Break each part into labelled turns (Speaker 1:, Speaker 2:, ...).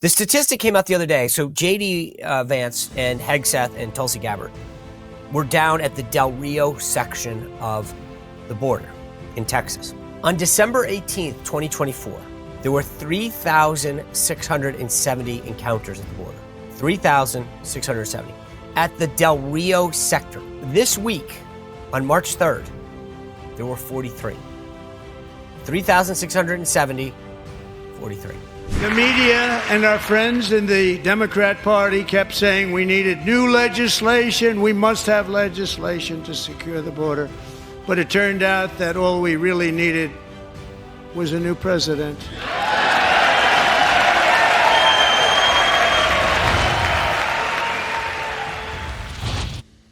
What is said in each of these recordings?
Speaker 1: The statistic came out the other day. So JD Vance and Hegseth and Tulsi Gabbard were down at the Del Rio section of the border in Texas. On December 18th, 2024, there were 3,670 encounters at the border. 3,670 at the Del Rio sector. This week, on March 3rd, there were 43. 3,670, 43.
Speaker 2: The media and our friends in the Democrat Party kept saying we needed new legislation. We must have legislation to secure the border. But it turned out that all we really needed was a new president.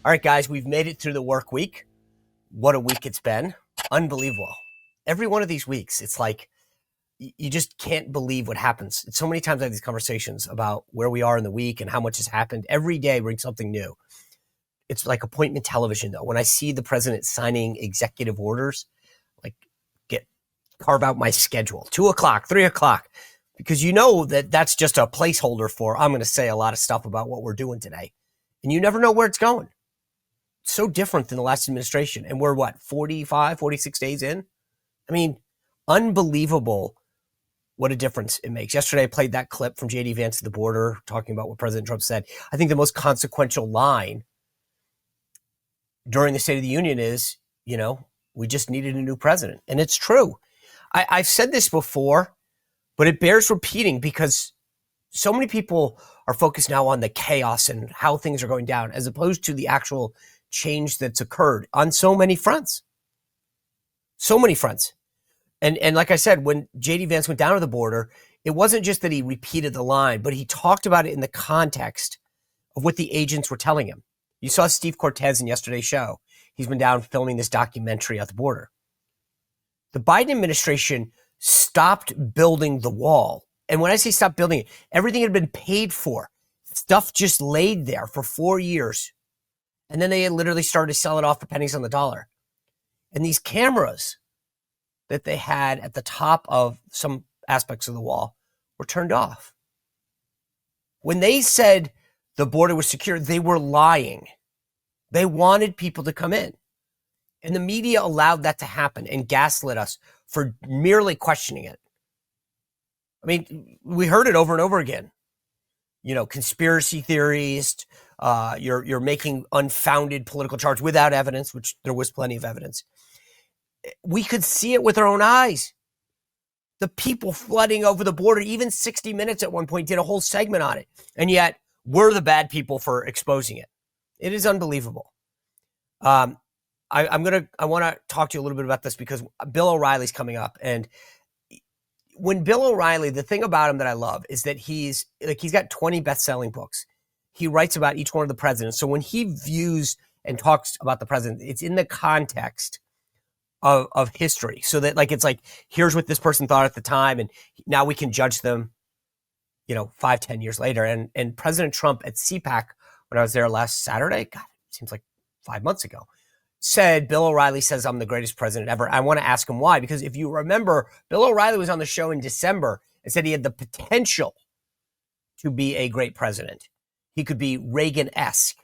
Speaker 1: All right, guys, we've made it through the work week. What a week it's been. Unbelievable. Every one of these weeks, it's like you just can't believe what happens. So many times I have these conversations about where we are in the week and how much has happened. Every day brings something new. It's like appointment television, though. When I see the president signing executive orders, like carve out my schedule, 2 o'clock, 3 o'clock, because you know that that's just a placeholder for I'm going to say a lot of stuff about what we're doing today. And you never know where it's going. It's so different than the last administration. And we're 45, 46 days in? I mean, unbelievable what a difference it makes. Yesterday, I played that clip from JD Vance at the border talking about what President Trump said. I think the most consequential line during the State of the Union is, we just needed a new president. And it's true. I've said this before, but it bears repeating because so many people are focused now on the chaos and how things are going down as opposed to the actual change that's occurred on so many fronts. So many fronts. And like I said, when JD Vance went down to the border, it wasn't just that he repeated the line, but he talked about it in the context of what the agents were telling him. You saw Steve Cortez in yesterday's show. He's been down filming this documentary at the border. The Biden administration stopped building the wall. And when I say stop building it, everything had been paid for. Stuff just laid there for 4 years. And then they had literally started to sell it off for pennies on the dollar. And these cameras that they had at the top of some aspects of the wall were turned off. When they said the border was secure, they were lying. They wanted people to come in. And the media allowed that to happen and gaslit us for merely questioning it. I mean, we heard it over and over again. Conspiracy theories, you're making unfounded political charge without evidence, which there was plenty of evidence. We could see it with our own eyes. The people flooding over the border, even 60 Minutes at one point did a whole segment on it. And yet we're the bad people for exposing it. It is unbelievable. I want to talk to you a little bit about this because Bill O'Reilly's coming up. And when Bill O'Reilly, the thing about him that I love is that he's got 20 best-selling books. He writes about each one of the presidents. So when he views and talks about the president, it's in the context of history. So that it's like, here's what this person thought at the time. And now we can judge them, 5-10 years later. And President Trump at CPAC, when I was there last Saturday, God, it seems like 5 months ago, said, Bill O'Reilly says I'm the greatest president ever. I want to ask him why, because if you remember, Bill O'Reilly was on the show in December and said he had the potential to be a great president. He could be Reagan-esque.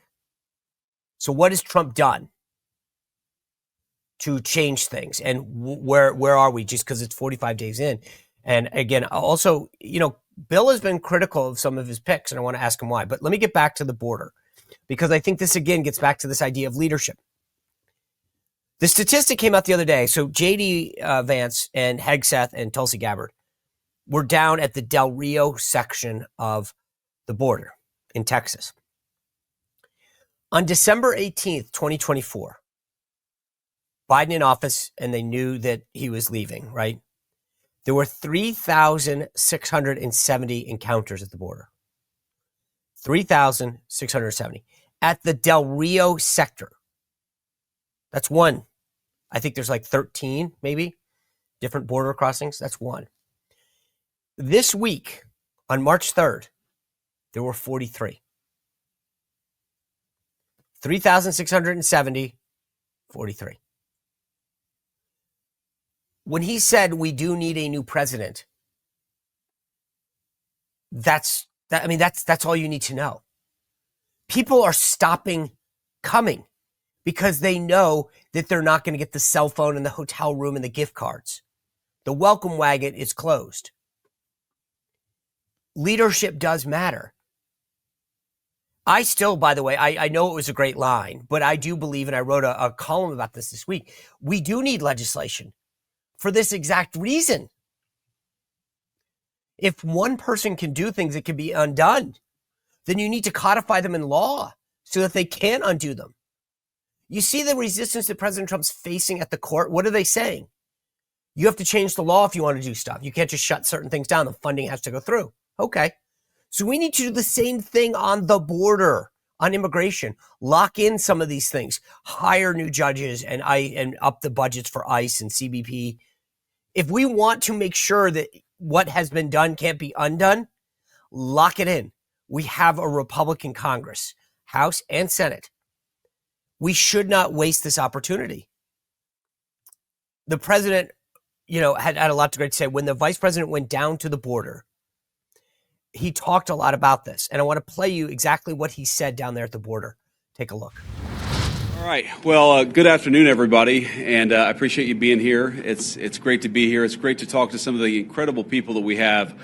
Speaker 1: So what has Trump done to change things? And where are we just because it's 45 days in? And again, also, Bill has been critical of some of his picks, and I want to ask him why. But let me get back to the border, because I think this, again, gets back to this idea of leadership. The statistic came out the other day. So JD Vance and Hegseth and Tulsi Gabbard were down at the Del Rio section of the border in Texas. On December 18th, 2024, Biden in office, and they knew that he was leaving, right? There were 3,670 encounters at the border. 3,670 at the Del Rio sector. That's one. I think there's 13, maybe, different border crossings. That's one. This week, on March 3rd, there were 43. 3,670, 43. When he said we do need a new president, That's all you need to know. People are stopping coming because they know that they're not going to get the cell phone and the hotel room and the gift cards. The welcome wagon is closed. Leadership does matter. I still, by the way, I know it was a great line, but I do believe, and I wrote a column about this week, we do need legislation for this exact reason. If one person can do things that can be undone, then you need to codify them in law so that they can undo them. You see the resistance that President Trump's facing at the court? What are they saying? You have to change the law if you want to do stuff. You can't just shut certain things down. The funding has to go through. Okay. So we need to do the same thing on the border, on immigration. Lock in some of these things. Hire new judges and up the budgets for ICE and CBP. If we want to make sure that what has been done can't be undone, lock it in. We have a Republican Congress, House and Senate. We should not waste this opportunity. The president, had a lot to great to say. When the vice president went down to the border, he talked a lot about this. And I want to play you exactly what he said down there at the border. Take a look.
Speaker 3: All right. Well, good afternoon, everybody. And I appreciate you being here. It's great to be here. It's great to talk to some of the incredible people that we have,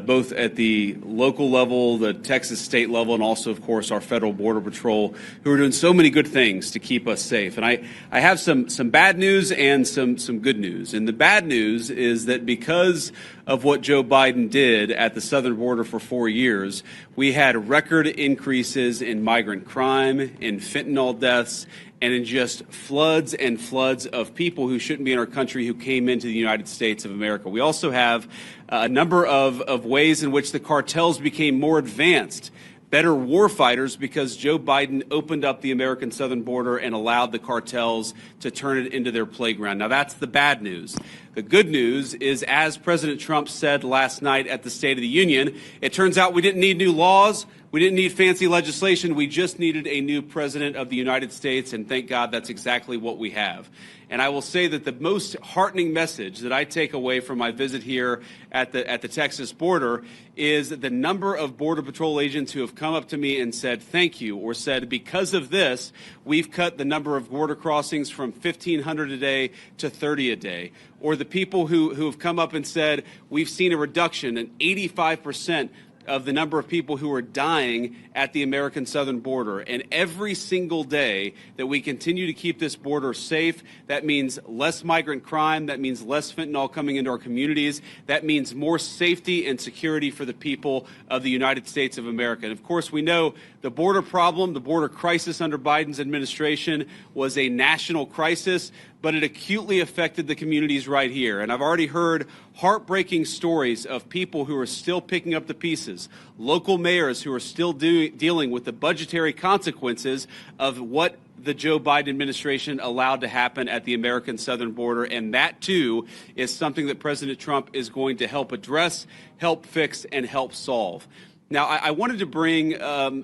Speaker 3: both at the local level, the Texas state level, and also, of course, our federal border patrol, who are doing so many good things to keep us safe. And I have some bad news and some good news. And the bad news is that because of what Joe Biden did at the southern border for 4 years, we had record increases in migrant crime, in fentanyl deaths, and in just floods and floods of people who shouldn't be in our country who came into the United States of America. We also have a number of ways in which the cartels became more advanced, better warfighters, because Joe Biden opened up the American southern border and allowed the cartels to turn it into their playground. Now, that's the bad news. The good news is, as President Trump said last night at the State of the Union, it turns out we didn't need new laws. We didn't need fancy legislation. We just needed a new president of the United States, and thank God that's exactly what we have. And I will say that the most heartening message that I take away from my visit here at the Texas border is the number of Border Patrol agents who have come up to me and said thank you, or said because of this, we've cut the number of border crossings from 1,500 a day to 30 a day. Or the people who have come up and said we've seen a reduction, an 85% of the number of people who are dying at the American southern border. And every single day that we continue to keep this border safe, that means less migrant crime, that means less fentanyl coming into our communities, that means more safety and security for the people of the United States of America. And of course, we know the border problem, the border crisis under Biden's administration was a national crisis, but it acutely affected the communities right here. And I've already heard heartbreaking stories of people who are still picking up the pieces, local mayors who are still dealing with the budgetary consequences of what the Joe Biden administration allowed to happen at the American southern border. And that, too, is something that President Trump is going to help address, help fix, and help solve. Now, I wanted to bring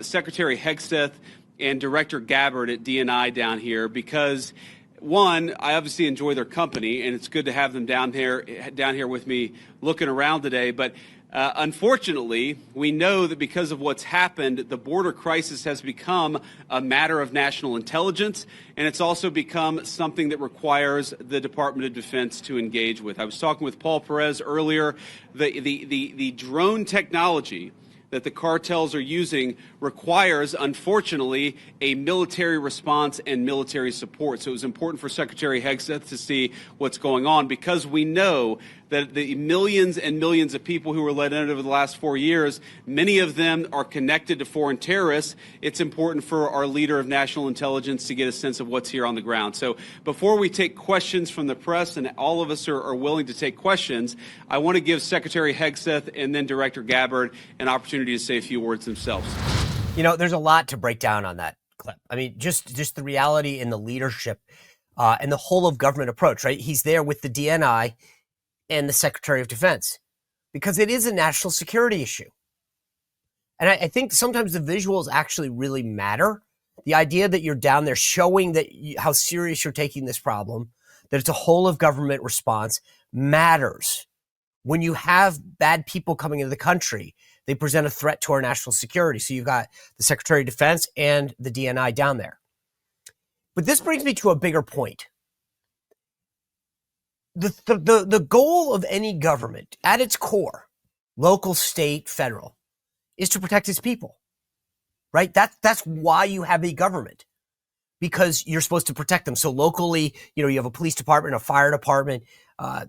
Speaker 3: Secretary Hegseth and Director Gabbard at DNI down here because, one, I obviously enjoy their company, and it's good to have them down here with me looking around today. But unfortunately, we know that because of what's happened, the border crisis has become a matter of national intelligence, and it's also become something that requires the Department of Defense to engage with. I was talking with Paul Perez earlier. The drone technology that the cartels are using requires, unfortunately, a military response and military support. So it was important for Secretary Hegseth to see what's going on, because we know that the millions and millions of people who were let in over the last 4 years, many of them are connected to foreign terrorists. It's important for our leader of national intelligence to get a sense of what's here on the ground. So before we take questions from the press, and all of us are willing to take questions, I want to give Secretary Hegseth and then Director Gabbard an opportunity to say a few words themselves.
Speaker 1: You know, there's a lot to break down on that clip. I mean, just the reality and the leadership and the whole of government approach, right? He's there with the DNI and the Secretary of Defense because it is a national security issue. And I think sometimes the visuals actually really matter. The idea that you're down there showing that how serious you're taking this problem, that it's a whole of government response, matters. When you have bad people coming into the country, they present a threat to our national security. So you've got the Secretary of Defense and the DNI down there. But this brings me to a bigger point. The goal of any government at its core, local, state, federal, is to protect its people, right? That's why you have a government, because you're supposed to protect them. So locally, you have a police department, a fire department,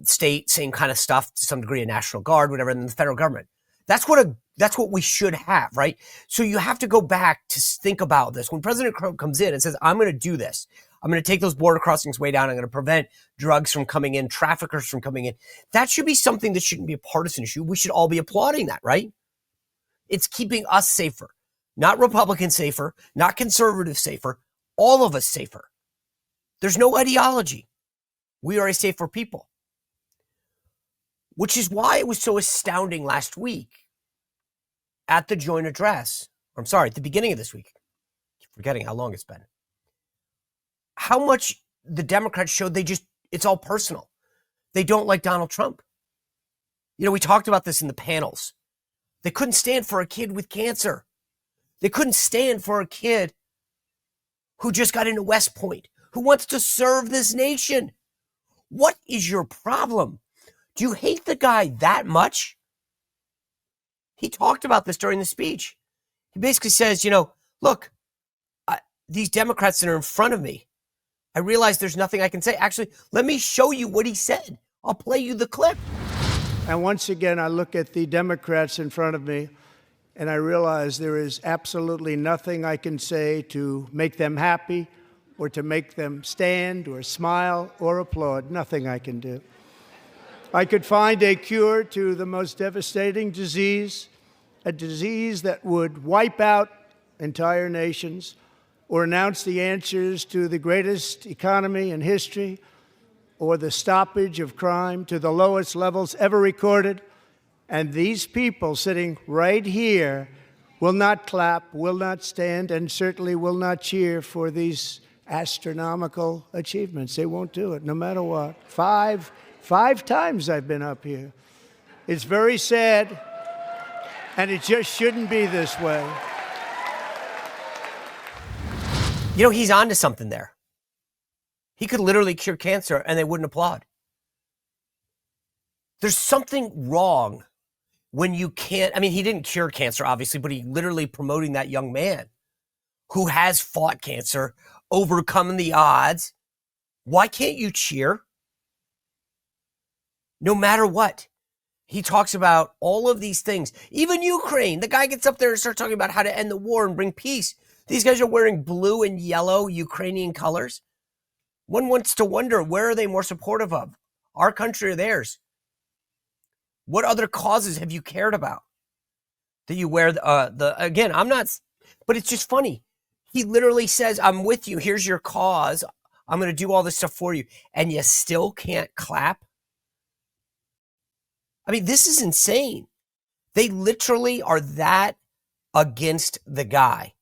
Speaker 1: state, same kind of stuff, to some degree, a National Guard, whatever, and then the federal government. That's what we should have, right? So you have to go back to think about this. When President Trump comes in and says, I'm going to do this, I'm going to take those border crossings way down, I'm going to prevent drugs from coming in, traffickers from coming in, that should be something that shouldn't be a partisan issue. We should all be applauding that, right? It's keeping us safer, not Republicans safer, not conservatives safer, all of us safer. There's no ideology. We are a safer people. Which is why it was so astounding last week at the joint address. At the beginning of this week. I keep forgetting how long it's been. How much the Democrats showed it's all personal. They don't like Donald Trump. We talked about this in the panels. They couldn't stand for a kid with cancer. They couldn't stand for a kid who just got into West Point, who wants to serve this nation. What is your problem? Do you hate the guy that much? He talked about this during the speech. He basically says, look, these Democrats that are in front of me, I realize there's nothing I can say. Actually, let me show you what he said. I'll play you the clip.
Speaker 2: And once again, I look at the Democrats in front of me, and I realize there is absolutely nothing I can say to make them happy or to make them stand or smile or applaud. Nothing I can do. I could find a cure to the most devastating disease, a disease that would wipe out entire nations, or announce the answers to the greatest economy in history, or the stoppage of crime to the lowest levels ever recorded. And these people sitting right here will not clap, will not stand, and certainly will not cheer for these astronomical achievements. They won't do it, no matter what. Five times I've been up here. It's very sad, and it just shouldn't be this way.
Speaker 1: He's onto something there. He could literally cure cancer and they wouldn't applaud. There's something wrong when you can't. He didn't cure cancer, obviously, but he literally promoting that young man who has fought cancer, overcoming the odds. Why can't you cheer? No matter what. He talks about all of these things. Even Ukraine. The guy gets up there and starts talking about how to end the war and bring peace. These guys are wearing blue and yellow Ukrainian colors. One wants to wonder, where are they more supportive of? Our country or theirs? What other causes have you cared about? That you wear again, I'm not, but it's just funny. He literally says, I'm with you. Here's your cause. I'm going to do all this stuff for you. And you still can't clap. This is insane. They literally are that against the guy.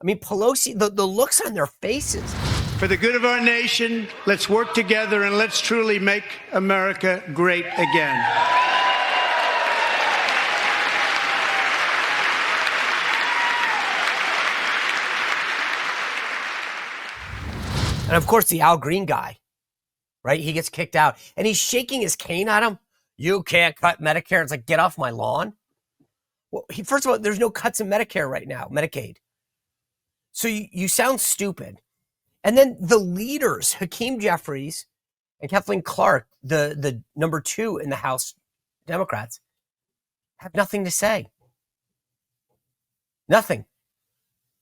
Speaker 1: Pelosi, the looks on their faces.
Speaker 2: For the good of our nation, let's work together and let's truly make America great again.
Speaker 1: And of course, the Al Green guy, right? He gets kicked out and he's shaking his cane at him. You can't cut Medicare. It's like, get off my lawn. Well, first of all, there's no cuts in Medicare right now, Medicaid. So you sound stupid. And then the leaders, Hakeem Jeffries and Kathleen Clark, the number 2 in the House Democrats, have nothing to say. Nothing.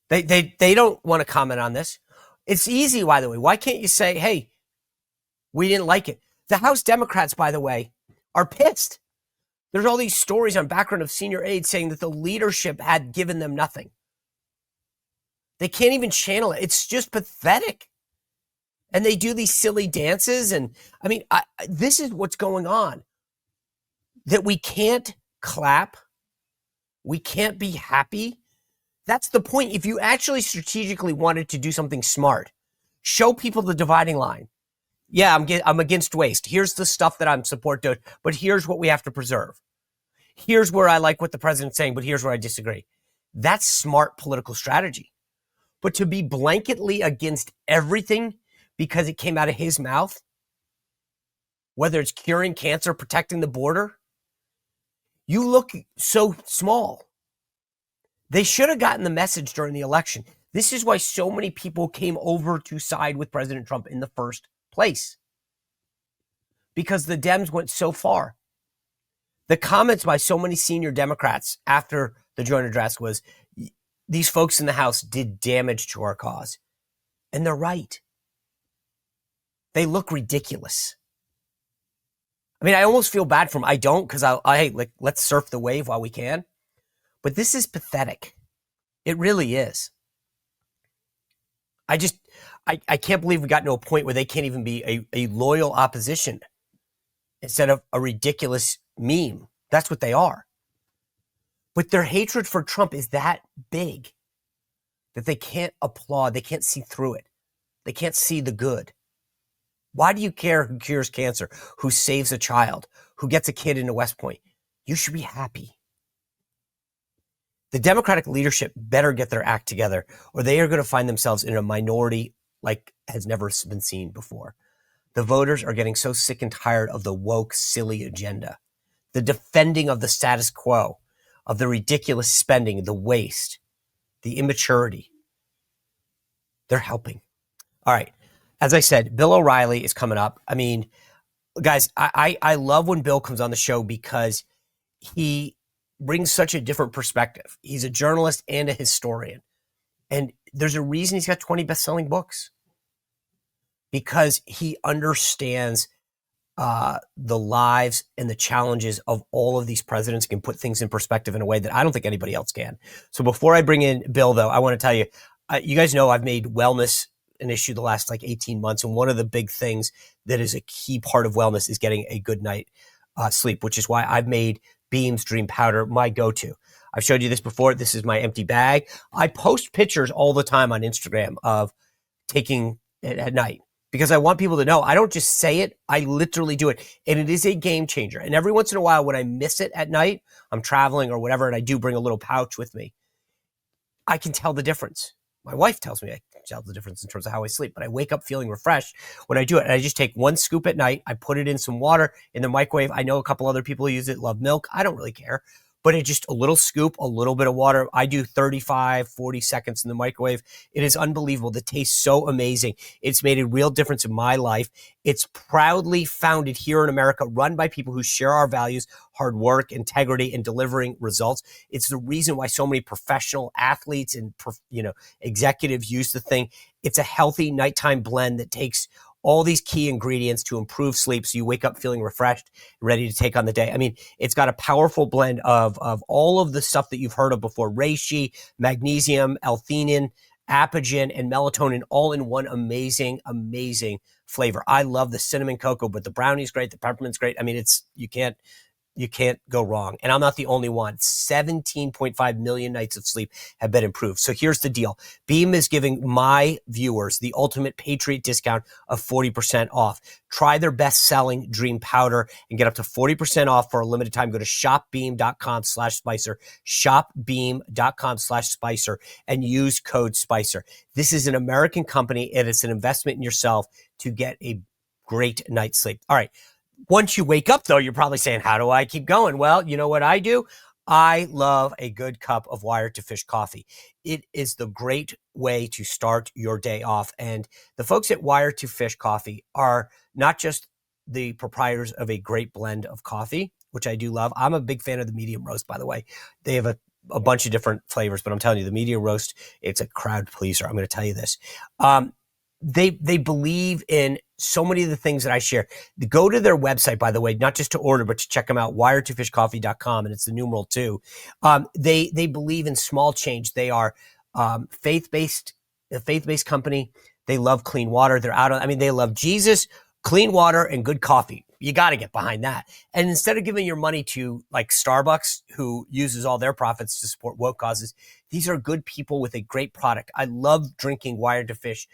Speaker 1: They don't want to comment on this. It's easy, by the way. Why can't you say, hey, we didn't like it? The House Democrats, by the way, are pissed. There's all these stories on background of senior aides saying that the leadership had given them nothing. They can't even channel it. It's just pathetic. And they do these silly dances. And this is what's going on. That we can't clap. We can't be happy. That's the point. If you actually strategically wanted to do something smart, show people the dividing line. Yeah, I'm against waste. Here's the stuff that I'm support to, but here's what we have to preserve. Here's where I like what the president's saying, but here's where I disagree. That's smart political strategy. But to be blanketly against everything because it came out of his mouth, whether it's curing cancer, protecting the border, you look so small. They should have gotten the message during the election. This is why so many people came over to side with President Trump in the first place. Because the Dems went so far. The comments by so many senior Democrats after the joint address was, these folks in the House did damage to our cause. And they're right. They look ridiculous. I mean, I almost feel bad for them. I don't, because let's surf the wave while we can. But this is pathetic. It really is. I can't believe we got to a point where they can't even be a loyal opposition instead of a ridiculous meme. That's what they are. But their hatred for Trump is that big that they can't applaud. They can't see through it. They can't see the good. Why do you care who cures cancer, who saves a child, who gets a kid into West Point? You should be happy. The Democratic leadership better get their act together, or they are going to find themselves in a minority like has never been seen before. The voters are getting so sick and tired of the woke, silly agenda, the defending of the status quo, of the ridiculous spending, the waste, the immaturity. They're helping. All right. As I said, Bill O'Reilly is coming up. I mean, guys, I love when Bill comes on the show because he brings such a different perspective. He's a journalist and a historian. And there's a reason he's got 20 best-selling books. Because he understands the lives and the challenges of all of these presidents, can put things in perspective in a way that I don't think anybody else can. So before I bring in Bill, though, I want to tell you, you guys know I've made wellness an issue the last 18 months. And one of the big things that is a key part of wellness is getting a good night sleep, which is why I've made Beam's Dream Powder my go-to. I've showed you this before. This is my empty bag. I post pictures all the time on Instagram of taking it at night, because I want people to know I don't just say it, I literally do it. And it is a game changer. And every once in a while when I miss it at night, I'm traveling or whatever, and I do bring a little pouch with me, I can tell the difference. My wife tells me I can tell the difference in terms of how I sleep, but I wake up feeling refreshed when I do it. And I just take one scoop at night. I put it in some water in the microwave. I know a couple other people who use it, love milk. I don't really care. But it's just a little scoop, a little bit of water. I do 35, 40 seconds in the microwave. It is unbelievable. The taste so amazing. It's made a real difference in my life. It's proudly founded here in America, run by people who share our values, hard work, integrity, and delivering results. It's the reason why so many professional athletes and executives use the thing. It's a healthy nighttime blend that takes all these key ingredients to improve sleep so you wake up feeling refreshed and ready to take on the day. I mean, it's got a powerful blend of all of the stuff that you've heard of before: reishi, magnesium, L-theanine, apigenin, and melatonin, all in one amazing, amazing flavor. I love the cinnamon cocoa, but the brownie's great, the peppermint's great. I mean, you can't go wrong. And I'm not the only one. 17.5 million nights of sleep have been improved. So here's the deal. Beam is giving my viewers the ultimate Patriot discount of 40% off. Try their best-selling Dream Powder and get up to 40% off for a limited time. Go to shopbeam.com/Spicer, shopbeam.com/Spicer, and use code Spicer. This is an American company, and it's an investment in yourself to get a great night's sleep. All right. Once you wake up, though, you're probably saying, how do I keep going? Well, you know what I do? I love a good cup of Wired to Fish coffee. It is the great way to start your day off. And the folks at Wired to Fish coffee are not just the proprietors of a great blend of coffee, which I do love. I'm a big fan of the medium roast, by the way. They have a bunch of different flavors, but I'm telling you, the medium roast, it's a crowd pleaser. I'm going to tell you this. They believe in so many of the things that I share. Go to their website, by the way, not just to order, but to check them out, wiredtofishcoffee.com, and it's the numeral 2. They believe in small change. They are a faith-based company. They love clean water. They love Jesus, clean water, and good coffee. You got to get behind that. And instead of giving your money to like Starbucks, who uses all their profits to support woke causes, these are good people with a great product. I love drinking Wired to Fish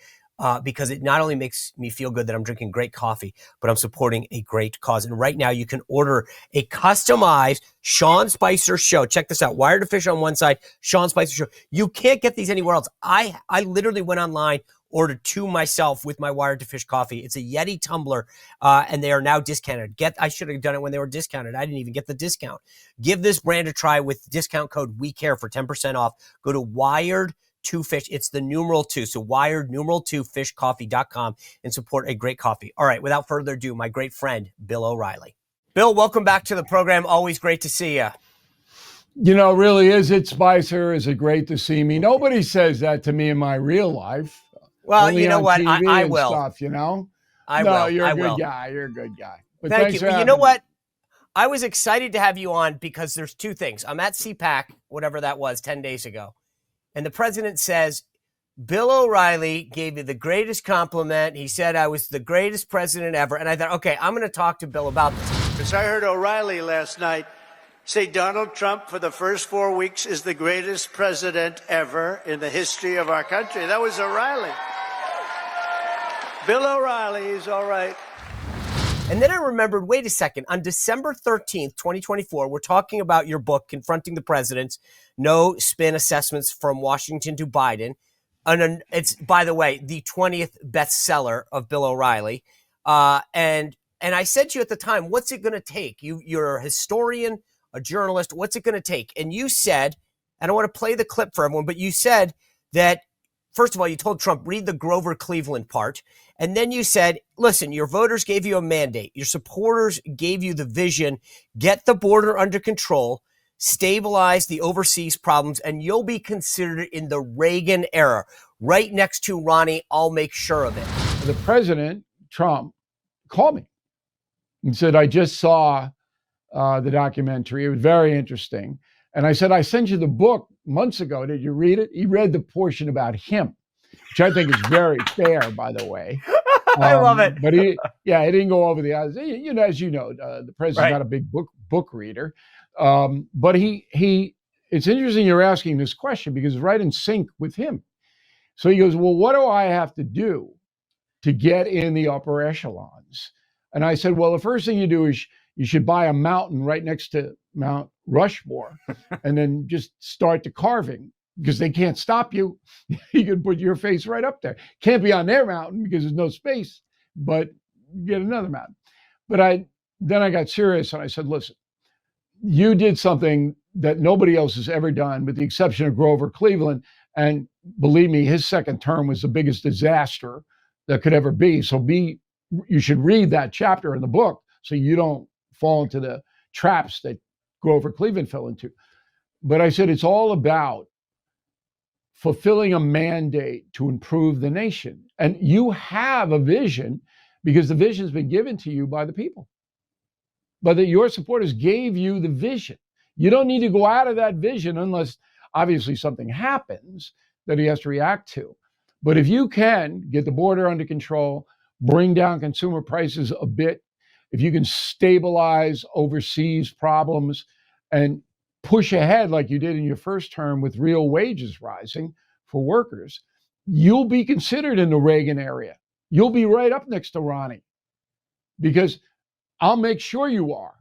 Speaker 1: because it not only makes me feel good that I'm drinking great coffee, but I'm supporting a great cause. And right now you can order a customized Sean Spicer show. Check this out. Wired to Fish on one side, Sean Spicer show. You can't get these anywhere else. I literally went online, ordered two myself with my Wired to Fish coffee. It's a Yeti tumbler, and they are now discounted. I should have done it when they were discounted. I didn't even get the discount. Give this brand a try with discount code WeCare for 10% off. Go to Wired to Fish. It's the numeral 2. So Wired numeral 2 fishcoffee.com and support a great coffee. All right. Without further ado, my great friend, Bill O'Reilly. Bill, welcome back to the program. Always great to see you.
Speaker 4: You know, really, is it, Spicer? Is it great to see me? Nobody says that to me in my real life.
Speaker 1: Well,
Speaker 4: Only
Speaker 1: you know
Speaker 4: on
Speaker 1: what?
Speaker 4: TV
Speaker 1: I
Speaker 4: and
Speaker 1: will.
Speaker 4: Stuff, you know?
Speaker 1: I
Speaker 4: no,
Speaker 1: will.
Speaker 4: you're a
Speaker 1: I
Speaker 4: good
Speaker 1: will.
Speaker 4: guy. You're a good guy. But
Speaker 1: Thank you.
Speaker 4: for
Speaker 1: But you know
Speaker 4: having me.
Speaker 1: what? I was excited to have you on because there's two things. I'm at CPAC, whatever that was, 10 days ago. And the president says, Bill O'Reilly gave you the greatest compliment. He said I was the greatest president ever. And I thought, okay, I'm going to talk to Bill about this.
Speaker 2: Because I heard O'Reilly last night say Donald Trump for the first 4 weeks is the greatest president ever in the history of our country. That was O'Reilly. Bill O'Reilly is all right.
Speaker 1: And then I remembered, wait a second, on December 13th, 2024, we're talking about your book, Confronting the Presidents, No Spin Assessments from Washington to Biden. And it's, by the way, the 20th bestseller of Bill O'Reilly. And I said to you at the time, what's it going to take? You're a historian, a journalist. What's it going to take? And you said, and I want to play the clip for everyone, but you said that, first of all, you told Trump, read the Grover Cleveland part. And then you said, listen, your voters gave you a mandate. Your supporters gave you the vision. Get the border under control, stabilize the overseas problems, and you'll be considered in the Reagan era. Right next to Ronnie, I'll make sure of it.
Speaker 4: The president, Trump, called me and said, I just saw the documentary. It was very interesting. And I said, I sent you the book months ago. Did you read it? He read the portion about him, which I think is very fair, by the way.
Speaker 1: I love it.
Speaker 4: But he didn't go over the odds. You know, as you know, the president's
Speaker 1: Right.
Speaker 4: not a big book reader. But it's interesting you're asking this question because it's right in sync with him. So he goes, well, what do I have to do to get in the upper echelons? And I said, well, the first thing you do is you should buy a mountain right next to Mount Rushmore and then just start the carving because they can't stop you. You can put your face right up there. Can't be on their mountain because there's no space, but get another mountain. But then I got serious and I said, listen, you did something that nobody else has ever done with the exception of Grover Cleveland. And believe me, his second term was the biggest disaster that could ever be. So you should read that chapter in the book so you don't fall into the traps that Grover Cleveland fell into. But I said, it's all about fulfilling a mandate to improve the nation. And you have a vision because the vision has been given to you by the people. But that your supporters gave you the vision. You don't need to go out of that vision unless obviously something happens that he has to react to. But if you can get the border under control, bring down consumer prices a bit, if you can stabilize overseas problems and push ahead like you did in your first term with real wages rising for workers, you'll be considered in the Reagan area. You'll be right up next to Ronnie because I'll make sure you are.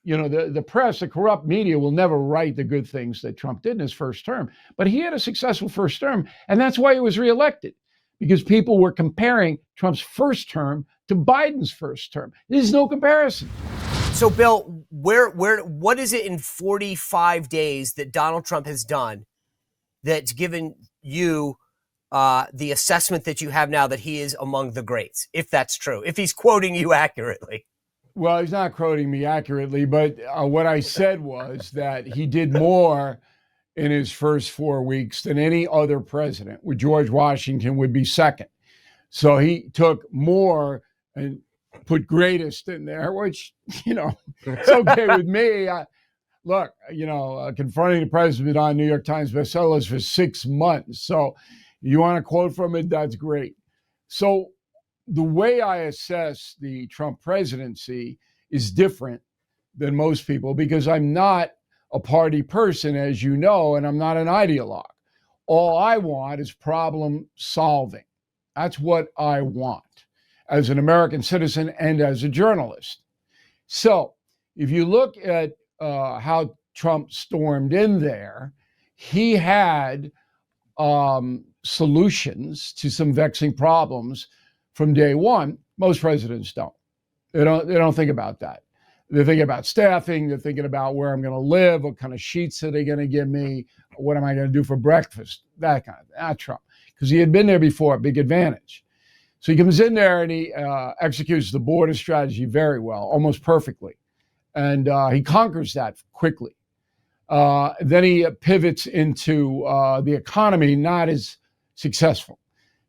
Speaker 4: You know, the press, the corrupt media will never write the good things that Trump did in his first term. But he had a successful first term, and that's why he was reelected, because people were comparing Trump's first term to Biden's first term. There's no comparison.
Speaker 1: So, Bill, what is it in 45 days that Donald Trump has done that's given you the assessment that you have now that he is among the greats, if that's true, if he's quoting you accurately?
Speaker 4: Well, he's not quoting me accurately, but what I said was that he did more in his first 4 weeks than any other president, with George Washington would be second. So he took more and put greatest in there, which, you know, it's okay with me. Look, you know, Confronting the President on New York Times bestsellers for 6 months. So you want to quote from it, that's great. So the way I assess the Trump presidency is different than most people because I'm not a party person, as you know, and I'm not an ideologue. All I want is problem solving. That's what I want as an American citizen and as a journalist. So if you look at how Trump stormed in there, he had solutions to some vexing problems from day one. Most presidents don't. They don't think about that. They're thinking about staffing. They're thinking about where I'm going to live, what kind of sheets are they going to give me, what am I going to do for breakfast, that kind of thing. Not Trump, because he had been there before, big advantage. So he comes in there and he executes the border strategy very well, almost perfectly. And he conquers that quickly. Then he pivots into the economy, not as successful.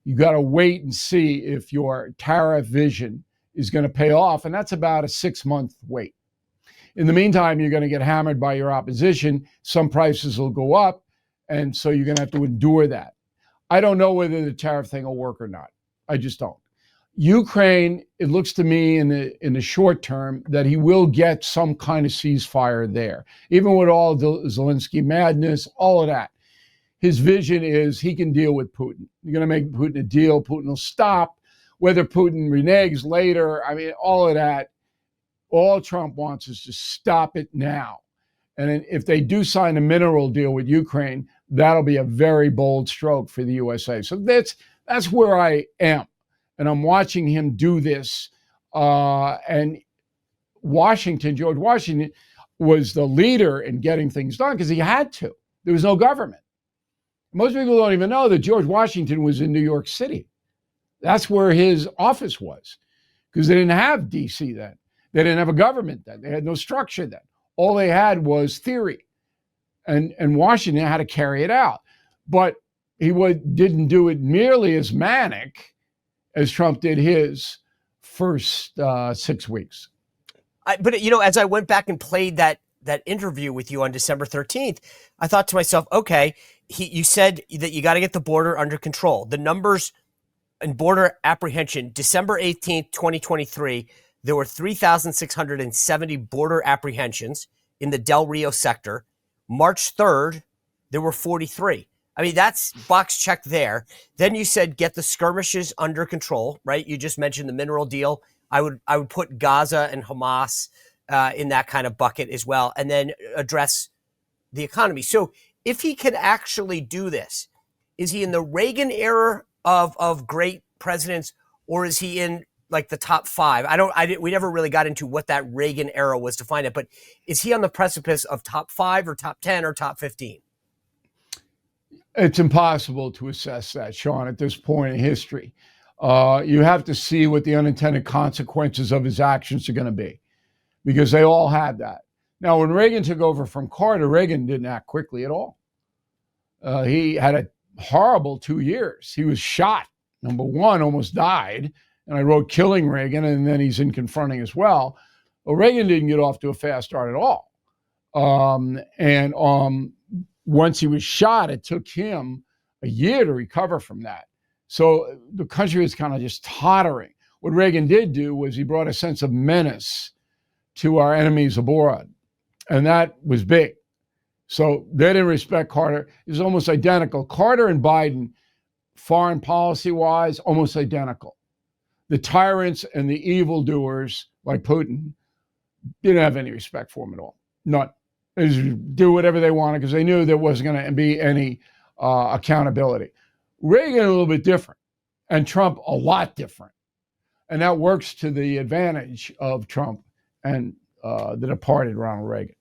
Speaker 4: You got to wait and see if your tariff vision is going to pay off. And that's about a 6-month wait. In the meantime, you're going to get hammered by your opposition. Some prices will go up. And so you're going to have to endure that. I don't know whether the tariff thing will work or not. I just don't. Ukraine, it looks to me in the short term that he will get some kind of ceasefire there. Even with all the Zelensky madness, all of that. His vision is he can deal with Putin. You're going to make Putin a deal. Putin will stop. Whether Putin reneges later, I mean, all of that, all Trump wants is to stop it now. And if they do sign a mineral deal with Ukraine, that'll be a very bold stroke for the USA. So that's where I am. And I'm watching him do this. And George Washington was the leader in getting things done because he had to. There was no government. Most people don't even know that George Washington was in New York City. That's where his office was, because they didn't have D.C. then. They didn't have a government then. They had no structure then. All they had was theory. And Washington had to carry it out. But he didn't do it nearly as manic as Trump did his first 6 weeks.
Speaker 1: But as I went back and played that interview with you on December 13th, I thought to myself, okay, you said that you got to get the border under control. The numbers in border apprehension, December 18th, 2023, there were 3,670 border apprehensions in the Del Rio sector. March 3rd, there were 43. I mean, that's box checked there. Then you said get the skirmishes under control, right? You just mentioned the mineral deal. I would put Gaza and Hamas in that kind of bucket as well, and then address the economy. So if he can actually do this, is he in the Reagan era of great presidents, or is he in like the top 5? We never really got into what that Reagan era was to find it, but is he on the precipice of top 5 or top 10 or top 15?
Speaker 4: It's impossible to assess that, Sean, at this point in history. You have to see what the unintended consequences of his actions are going to be, because they all had that. Now, when Reagan took over from Carter, Reagan didn't act quickly at all. He had a horrible 2 years. He was shot, number one, almost died. And I wrote Killing Reagan, and then he's in Confronting as well. Well, Reagan didn't get off to a fast start at all. Once he was shot, it took him a year to recover from that. So the country was kind of just tottering. What Reagan did do was he brought a sense of menace to our enemies abroad. And that was big. So they didn't respect Carter. It was almost identical. Carter and Biden, foreign policy-wise, almost identical. The tyrants and the evildoers, like Putin, didn't have any respect for him at all. None. They just do whatever they wanted because they knew there wasn't going to be any accountability. Reagan a little bit different, and Trump a lot different. And that works to the advantage of Trump and the departed Ronald Reagan.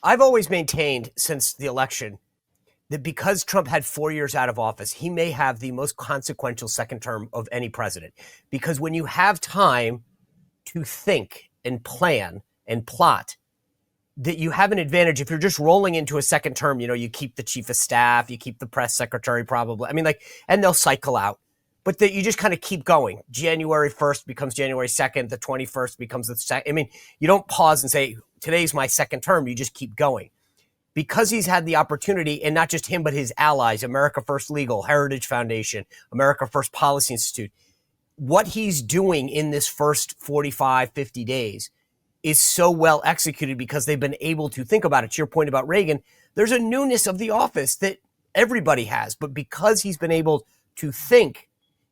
Speaker 1: I've always maintained since the election that because Trump had 4 years out of office, he may have the most consequential second term of any president. Because when you have time to think and plan and plot, that you have an advantage. If you're just rolling into a second term, you keep the chief of staff, you keep the press secretary probably. I mean, and they'll cycle out. But that you just kind of keep going. January 1st becomes January 2nd. The 21st becomes the 2nd. I mean, you don't pause and say, today's my second term. You just keep going. Because he's had the opportunity, and not just him, but his allies, America First Legal, Heritage Foundation, America First Policy Institute, what he's doing in this first 45, 50 days is so well executed because they've been able to think about it. To your point about Reagan, there's a newness of the office that everybody has. But because he's been able to think,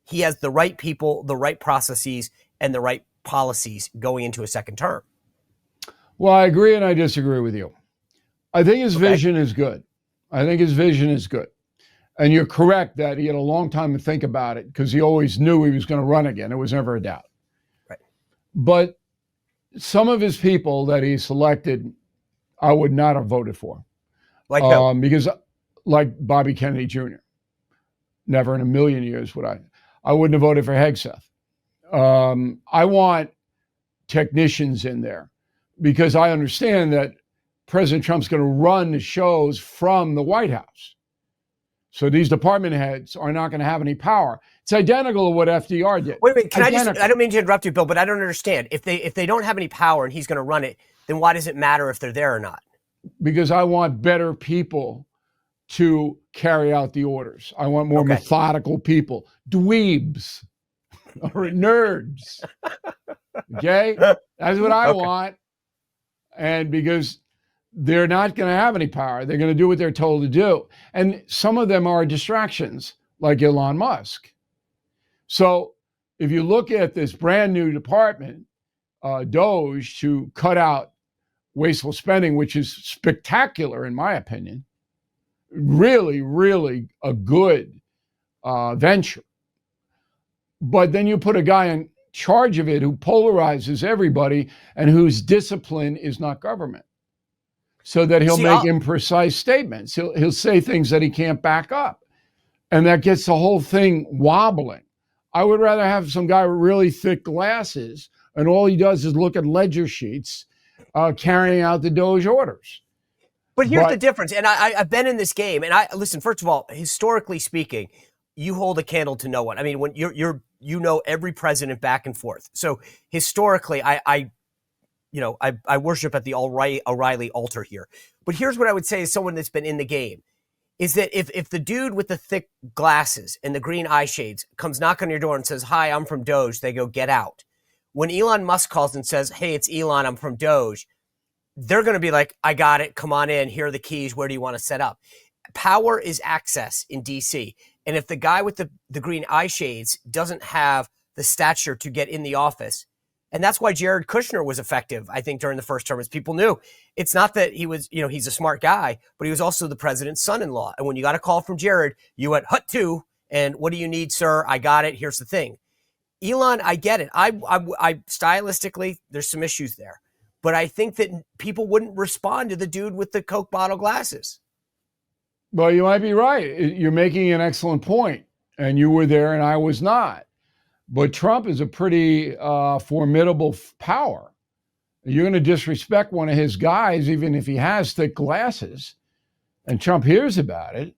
Speaker 1: he has the right people, the right processes, and the right policies going into a second term.
Speaker 4: Well, I agree and I disagree with you. I think his vision is good. I think his vision is good. And you're correct that he had a long time to think about it because he always knew he was going to run again. There was never a doubt.
Speaker 1: Right.
Speaker 4: But some of his people that he selected, I would not have voted for.
Speaker 1: Like who?
Speaker 4: Because like Bobby Kennedy Jr. Never in a million years would I. I wouldn't have voted for Hegseth. I want technicians in there because I understand that President Trump's going to run the shows from the White House. So these department heads are not going to have any power. It's identical to what FDR did.
Speaker 1: Wait a minute, I don't mean to interrupt you, Bill, but I don't understand. If they don't have any power and he's going to run it, then why does it matter if they're there or not?
Speaker 4: Because I want better people to carry out the orders. I want more methodical people, dweebs or nerds. Okay? That's what I want. And because they're not going to have any power, they're going to do what they're told to do. And some of them are distractions, like Elon Musk. So if you look at this brand new department, DOGE, to cut out wasteful spending, which is spectacular in my opinion, really, really a good venture. But then you put a guy in charge of it who polarizes everybody and whose discipline is not government, so that he'll make imprecise statements. He'll say things that he can't back up, and that gets the whole thing wobbling. I would rather have some guy with really thick glasses, and all he does is look at ledger sheets, carrying out the DOGE orders.
Speaker 1: But here's the difference, and I've been in this game, and listen. First of all, historically speaking, you hold a candle to no one. I mean, when you know every president back and forth. So historically, I worship at the O'Reilly altar here. But here's what I would say as someone that's been in the game, is that if the dude with the thick glasses and the green eye shades comes knock on your door and says, "Hi, I'm from DOGE," they go, "Get out." When Elon Musk calls and says, "Hey, it's Elon, I'm from DOGE," they're going to be like, "I got it. Come on in. Here are the keys. Where do you want to set up?" Power is access in DC. And if the guy with the green eye shades doesn't have the stature to get in the office, and that's why Jared Kushner was effective, I think, during the first term, as people knew. It's not that he was, he's a smart guy, but he was also the president's son-in-law. And when you got a call from Jared, you went, "Hut to," and "What do you need, sir? I got it. Here's the thing." Elon, I get it. I stylistically, there's some issues there. But I think that people wouldn't respond to the dude with the Coke bottle glasses.
Speaker 4: Well, you might be right. You're making an excellent point, and you were there and I was not. But Trump is a pretty formidable power. You're going to disrespect one of his guys, even if he has thick glasses, and Trump hears about it.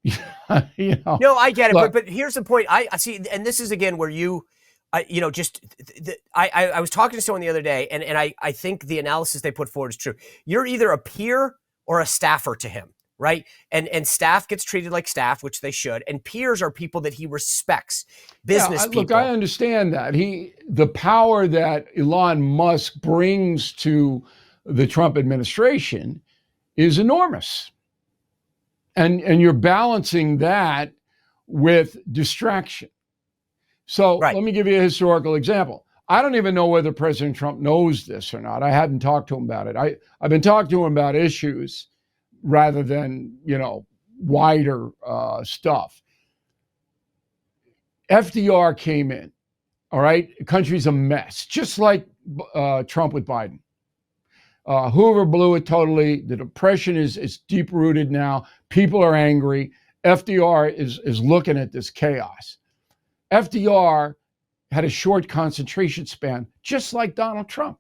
Speaker 1: No, I get it. Look, but here's the point. I see, and this is again where I was talking to someone the other day, and I think the analysis they put forward is true. You're either a peer or a staffer to him, right? And staff gets treated like staff, which they should. And peers are people that he respects, business people.
Speaker 4: Look, I understand that. The power that Elon Musk brings to the Trump administration is enormous. And you're balancing that with distraction. So Let me give you a historical example. I don't even know whether President Trump knows this or not. I hadn't talked to him about it. I've been talking to him about issues rather than, wider stuff. FDR came in, all right? The country's a mess, just like Trump with Biden. Hoover blew it totally. The depression is deep-rooted now. People are angry. FDR is looking at this chaos. FDR had a short concentration span, just like Donald Trump.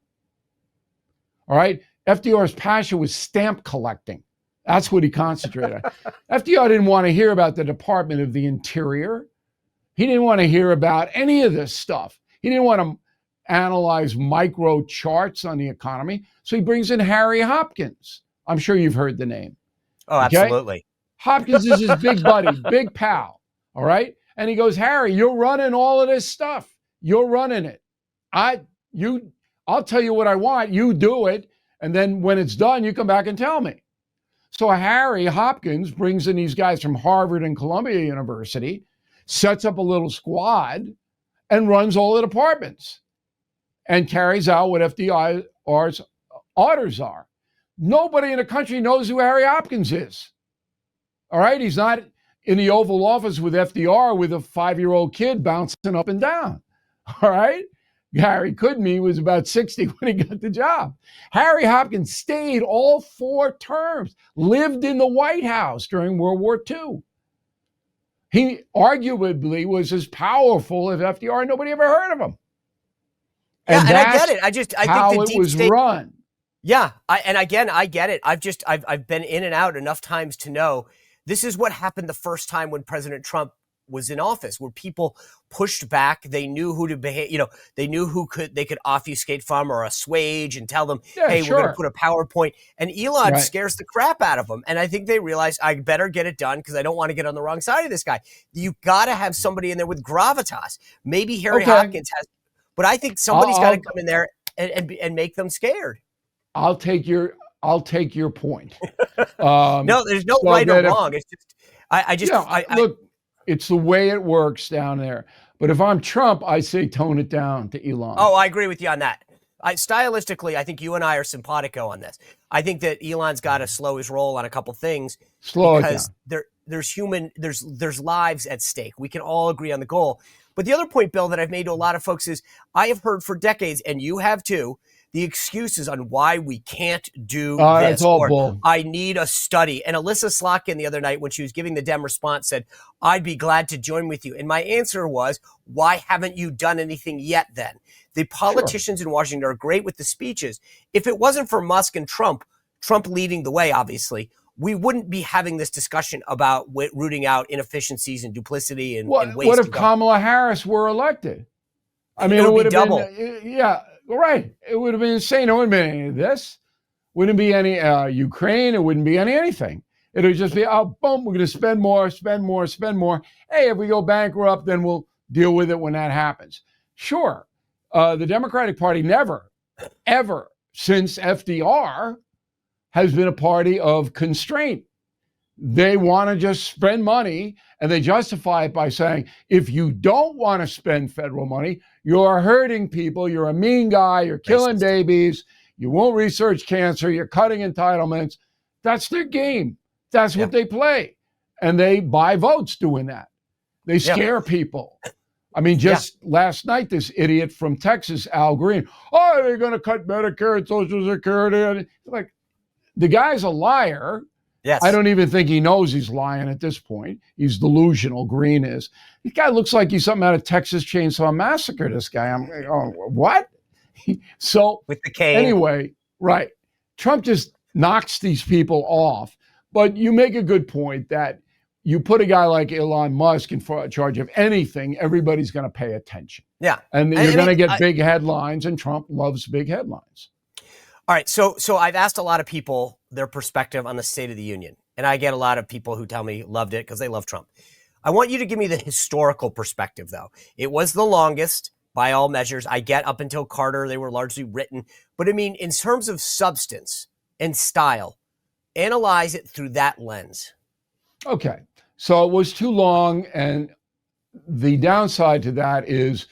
Speaker 4: All right? FDR's passion was stamp collecting. That's what he concentrated on. FDR didn't want to hear about the Department of the Interior. He didn't want to hear about any of this stuff. He didn't want to analyze micro charts on the economy. So he brings in Harry Hopkins. I'm sure you've heard the name.
Speaker 1: Oh, absolutely.
Speaker 4: Okay? Hopkins is his big buddy, big pal. All right? And he goes, "Harry, you're running all of this stuff. You're running it. I'll tell you what I want. You do it. And then when it's done, you come back and tell me." So Harry Hopkins brings in these guys from Harvard and Columbia University sets up a little squad and runs all the departments and carries out what FDR's orders are. Nobody in the country knows who Harry Hopkins is. All right? He's not in the Oval Office with FDR with a 5-year-old kid bouncing up and down. All right? Harry Kudme was about 60 when he got the job. Harry Hopkins stayed all 4 terms, lived in the White House during World War II. He arguably was as powerful as FDR. Nobody ever heard of him.
Speaker 1: Yeah, and I get it. I think
Speaker 4: how
Speaker 1: the
Speaker 4: it
Speaker 1: deep
Speaker 4: was
Speaker 1: state
Speaker 4: run.
Speaker 1: Yeah, I get it. I've been in and out enough times to know this is what happened the first time when President Trump was in office, where people pushed back. They knew who to behave. They knew they could obfuscate from or assuage and tell them, "Hey, we're going to put a PowerPoint." And Elon scares the crap out of them. And I think they realize I better get it done because I don't want to get on the wrong side of this guy. You got to have somebody in there with gravitas. Maybe Harry Hopkins has, but I think somebody's got to come in there and make them scared.
Speaker 4: I'll take your point.
Speaker 1: No, there's no right or wrong. It's just
Speaker 4: look, it's the way it works down there. But if I'm Trump, I say tone it down to Elon.
Speaker 1: Oh, I agree with you on that. Stylistically, I think you and I are simpatico on this. I think that Elon's got to slow his roll on a couple things because there's lives at stake. We can all agree on the goal. But the other point, Bill, that I've made to a lot of folks is I have heard for decades, and you have too, the excuses on why we can't do this.
Speaker 4: That's all bull.
Speaker 1: I need a study. And Alyssa Slotkin the other night, when she was giving the Dem response, said, I'd be glad to join with you. And my answer was, why haven't you done anything yet then? The politicians in Washington are great with the speeches. If it wasn't for Musk and Trump leading the way, obviously, we wouldn't be having this discussion about rooting out inefficiencies and duplicity and waste.
Speaker 4: What if Kamala Harris were elected? I mean, it would have
Speaker 1: double.
Speaker 4: Right. It would have been insane. It wouldn't be any of this. Wouldn't be any Ukraine. It wouldn't be anything. It would just be, boom, we're going to spend more. Hey, if we go bankrupt, then we'll deal with it when that happens. Sure. The Democratic Party never, ever since FDR has been a party of constraint. They want to just spend money, and they justify it by saying, if you don't want to spend federal money, you're hurting people, you're a mean guy, you're killing babies, you won't research cancer, you're cutting entitlements. That's their game. That's what they play. And they buy votes doing that. They scare people. I mean, just last night, this idiot from Texas, Al Green, they're going to cut Medicare and Social Security. Like, the guy's a liar.
Speaker 1: Yes.
Speaker 4: I don't even think he knows he's lying at this point. He's delusional. Green is. This guy looks like he's something out of Texas Chainsaw Massacre, this guy. I'm like, what? So
Speaker 1: with the cane.
Speaker 4: Anyway, right. Trump just knocks these people off. But you make a good point that you put a guy like Elon Musk in charge of anything, everybody's going to pay attention.
Speaker 1: Yeah.
Speaker 4: And you're going to get big headlines, and Trump loves big headlines.
Speaker 1: All right, so I've asked a lot of people their perspective on the State of the Union, and I get a lot of people who tell me loved it because they love Trump. I want you to give me the historical perspective, though. It was the longest by all measures. I get up until Carter, they were largely written. But I mean, in terms of substance and style, analyze it through that lens. Okay,
Speaker 4: so it was too long, and the downside to that is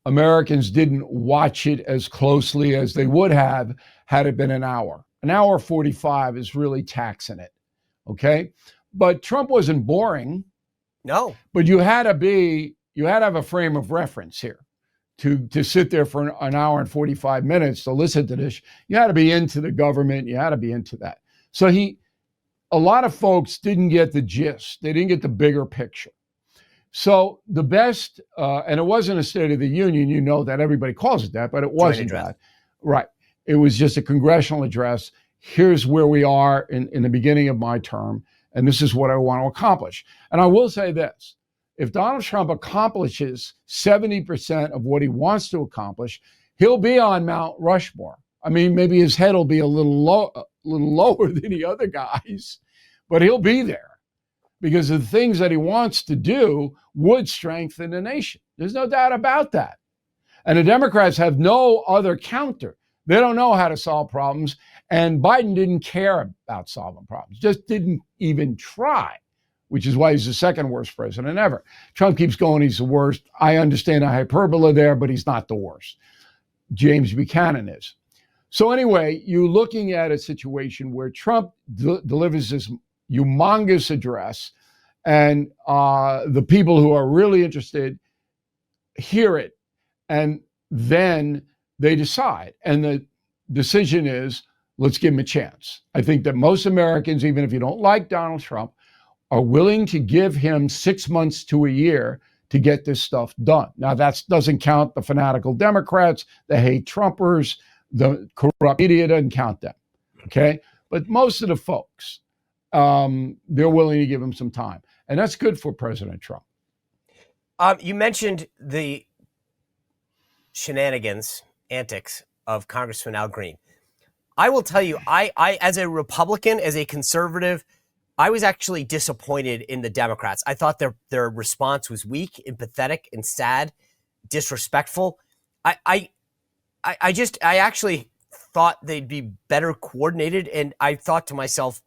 Speaker 4: Americans didn't watch it as closely as they would have had it been an hour. An hour 45 is really taxing it, okay? But Trump wasn't boring.
Speaker 1: No.
Speaker 4: But you had to have a frame of reference here to sit there for an hour and 45 minutes to listen to this. You had to be into the government. You had to be into that. So a lot of folks didn't get the gist. They didn't get the bigger picture. So the best, and it wasn't a State of the Union, you know that everybody calls it that, but it wasn't that. Right. It was just a congressional address. Here's where we are in the beginning of my term, and this is what I want to accomplish. And I will say this, if Donald Trump accomplishes 70% of what he wants to accomplish, he'll be on Mount Rushmore. I mean, maybe his head will be a little lower than the other guys, but he'll be there. Because the things that he wants to do would strengthen the nation. There's no doubt about that. And the Democrats have no other counter. They don't know how to solve problems. And Biden didn't care about solving problems, just didn't even try which is why he's the second worst president ever. Trump keeps going, he's the worst. I understand the hyperbole there, but he's not the worst. James Buchanan is. So anyway, you're looking at a situation where Trump delivers this humongous address, and the people who are really interested hear it, and then they decide. And the decision is, let's give him a chance. I think that most Americans, even if you don't like Donald Trump, are willing to give him 6 months to a year to get this stuff done. Now, that doesn't count the fanatical Democrats, the hate Trumpers, the corrupt media doesn't count them, okay? But most of the folks, they're willing to give him some time. And that's good for President Trump.
Speaker 1: You mentioned the shenanigans, antics of Congressman Al Green. I will tell you, I as a Republican, as a conservative, I was actually disappointed in the Democrats. I thought their response was weak and pathetic and sad, disrespectful. I actually thought they'd be better coordinated, and I thought to myself,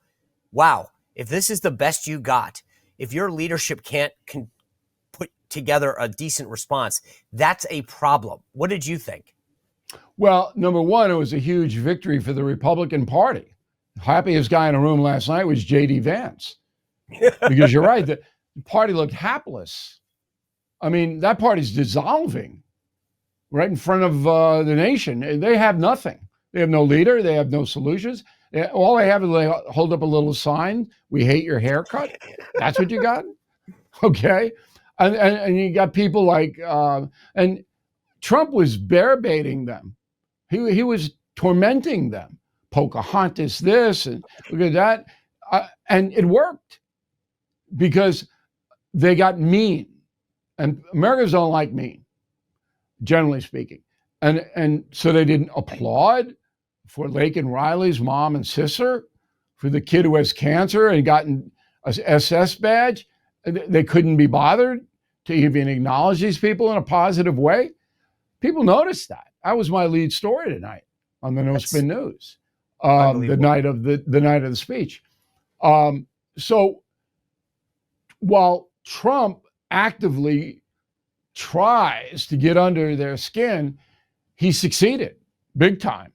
Speaker 1: wow, if this is the best you got, if your leadership can't put together a decent response, that's a problem. What did you think?
Speaker 4: Well, number one, it was a huge victory for the Republican Party. Happiest guy in the room last night was JD Vance. Because you're right, the party looked hapless. I mean, that party's dissolving right in front of the nation. They have nothing. They have no leader. They have no solutions. All they have is they hold up a little sign, "We hate your haircut." That's what you got? Okay. And you got people like, and Trump was bear baiting them. He was tormenting them. Pocahontas this and look at that. And it worked because they got mean. And Americans don't like mean, generally speaking. And so they didn't applaud for Lake and Riley's mom and sister, for the kid who has cancer and gotten an SS badge. They couldn't be bothered to even acknowledge these people in a positive way. People noticed that. That was my lead story tonight on the No Spin News. The night of the speech. So while Trump actively tries to get under their skin, he succeeded big time.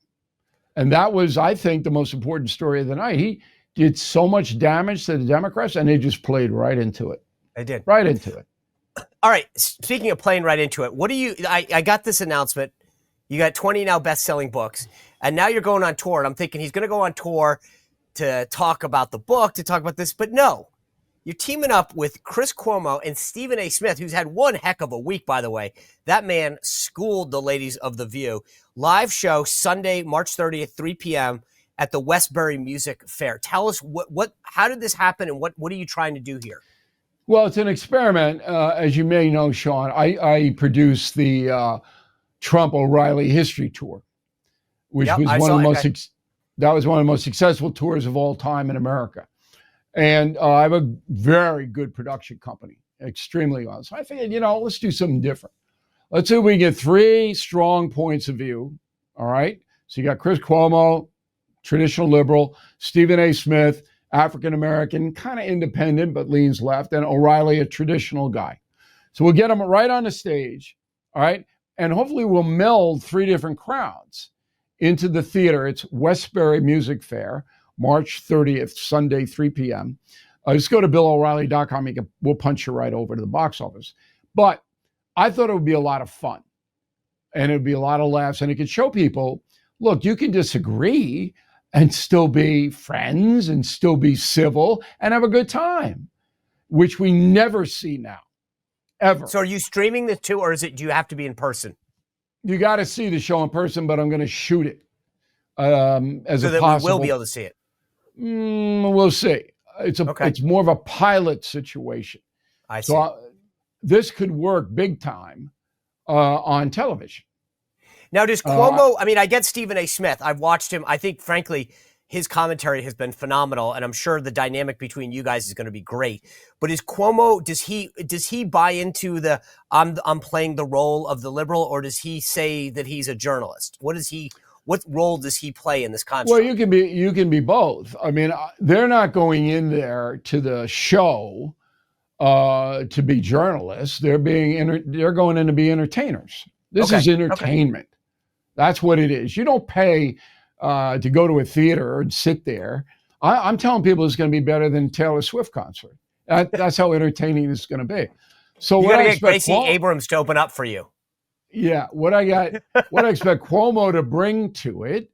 Speaker 4: And that was, I think, the most important story of the night. He did so much damage to the Democrats, and they just played right into it.
Speaker 1: They did.
Speaker 4: Right into it.
Speaker 1: All right. Speaking of playing right into it, I got this announcement. You got 20 now best-selling books, and now you're going on tour. And I'm thinking he's going to go on tour to talk about the book, to talk about this. But no, you're teaming up with Chris Cuomo and Stephen A. Smith, who's had one heck of a week, by the way. That man schooled the ladies of The View. Live show Sunday, March 30th, 3 p.m. at the Westbury Music Fair. Tell us how did this happen, and what are you trying to do here?
Speaker 4: Well, it's an experiment. As you may know, Sean, I produced the Trump O'Reilly History Tour, which was one of the most successful tours of all time in America. And I have a very good production company, extremely well. So I figured, let's do something different. Let's see if we can get 3 strong points of view. All right. So you got Chris Cuomo, traditional liberal, Stephen A. Smith, African-American, kind of independent, but leans left, and O'Reilly, a traditional guy. So we'll get them right on the stage. All right. And hopefully we'll meld 3 different crowds into the theater. It's Westbury Music Fair, March 30th, Sunday, 3 p.m. Just go to BillO'Reilly.com. We'll punch you right over to the box office. But I thought it would be a lot of fun, and it would be a lot of laughs, and it could show people, look, you can disagree and still be friends and still be civil and have a good time, which we never see now. Ever.
Speaker 1: So are you streaming the two, or do you have to be in person?
Speaker 4: You got to see the show in person, but I'm going to shoot it as
Speaker 1: so
Speaker 4: a
Speaker 1: that
Speaker 4: possible.
Speaker 1: We will be able to see it.
Speaker 4: We'll see. It's more of a pilot situation.
Speaker 1: I see.
Speaker 4: So this could work big time on television.
Speaker 1: Now, does Cuomo? I get Stephen A. Smith. I've watched him. I think, frankly, his commentary has been phenomenal, and I'm sure the dynamic between you guys is going to be great. But is Cuomo, does he buy into the I'm playing the role of the liberal, or does he say that he's a journalist? What role does he play in this construct?
Speaker 4: Well, you can be both. I mean, they're not going in there to the show to be journalists. They're going in to be entertainers. This is entertainment. That's what it is. You don't pay to go to a theater and sit there. I'm telling people it's going to be better than Taylor Swift concert. That's how entertaining it's going to be. So
Speaker 1: you
Speaker 4: what I
Speaker 1: get
Speaker 4: expect
Speaker 1: Gracie Abrams to open up for you.
Speaker 4: Yeah, what I expect Cuomo to bring to it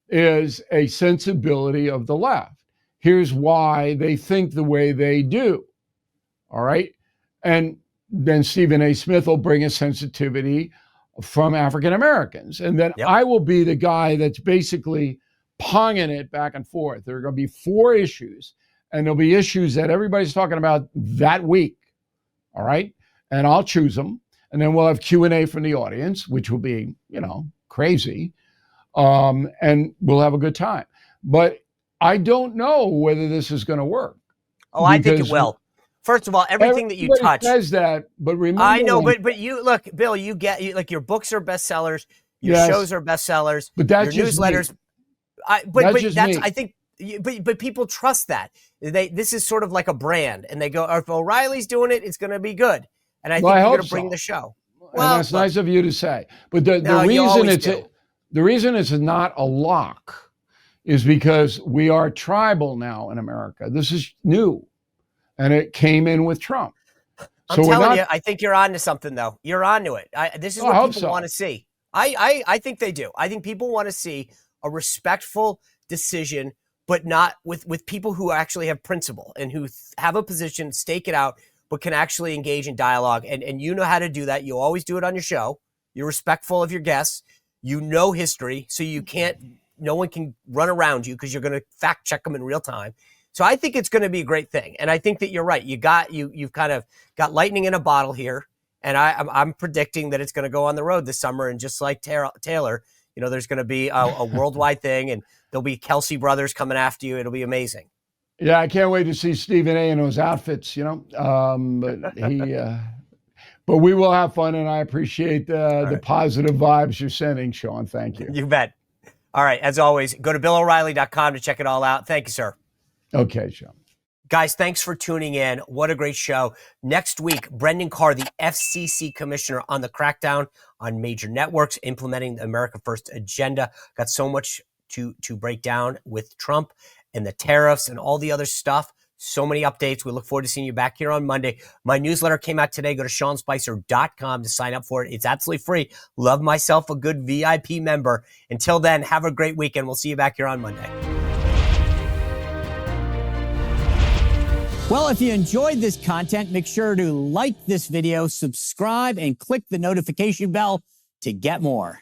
Speaker 4: is a sensibility of the left. Here's why they think the way they do. All right. And then Stephen A. Smith will bring a sensitivity from African Americans. And then I will be the guy that's basically ponging it back and forth. There are going to be 4 issues, and there'll be issues that everybody's talking about that week. All right. And I'll choose them. And then we'll have Q&A from the audience, which will be, crazy. And we'll have a good time. But I don't know whether this is going to work.
Speaker 1: Oh, I think it will. First of all, everything that you touch
Speaker 4: says that, but remember,
Speaker 1: I know, but you look, Bill. You get your books are bestsellers, your shows are bestsellers,
Speaker 4: but that's
Speaker 1: your
Speaker 4: just
Speaker 1: newsletters.
Speaker 4: Me.
Speaker 1: That's I think, but people trust that. This is sort of like a brand, and they go, if O'Reilly's doing it, it's going to be good. And I think you're going to bring the show.
Speaker 4: Well, and that's nice of you to say. But the reason it's not a lock is because we are tribal now in America. This is new. And it came in with Trump.
Speaker 1: I'm telling you, I think you're on to something, though. You're on to it. This is what people want to see. I think they do. I think people want to see a respectful decision, but not with people who actually have principle and who have a position, stake it out, but can actually engage in dialogue. And you know how to do that. You always do it on your show. You're respectful of your guests. You know history, so no one can run around you because you're going to fact check them in real time. So I think it's going to be a great thing. And I think that you're right. You've kind of got lightning in a bottle here. And I'm predicting that it's going to go on the road this summer. And just like Taylor, there's going to be a worldwide thing, and there'll be Kelsey brothers coming after you. It'll be amazing.
Speaker 4: Yeah, I can't wait to see Stephen A. in those outfits, but we will have fun, and I appreciate the positive vibes you're sending, Sean. Thank you.
Speaker 1: You bet. All right. As always, go to BillO'Reilly.com to check it all out. Thank you, sir.
Speaker 4: Okay, Sean.
Speaker 1: Guys, thanks for tuning in. What a great show. Next week, Brendan Carr, the FCC commissioner, on the crackdown on major networks, implementing the America First agenda. Got so much to break down with Trump and the tariffs and all the other stuff. So many updates. We look forward to seeing you back here on Monday. My newsletter came out today. Go to SeanSpicer.com to sign up for it. It's absolutely free. Love myself a good VIP member. Until then, have a great weekend. We'll see you back here on Monday.
Speaker 5: Well, if you enjoyed this content, make sure to like this video, subscribe, and click the notification bell to get more.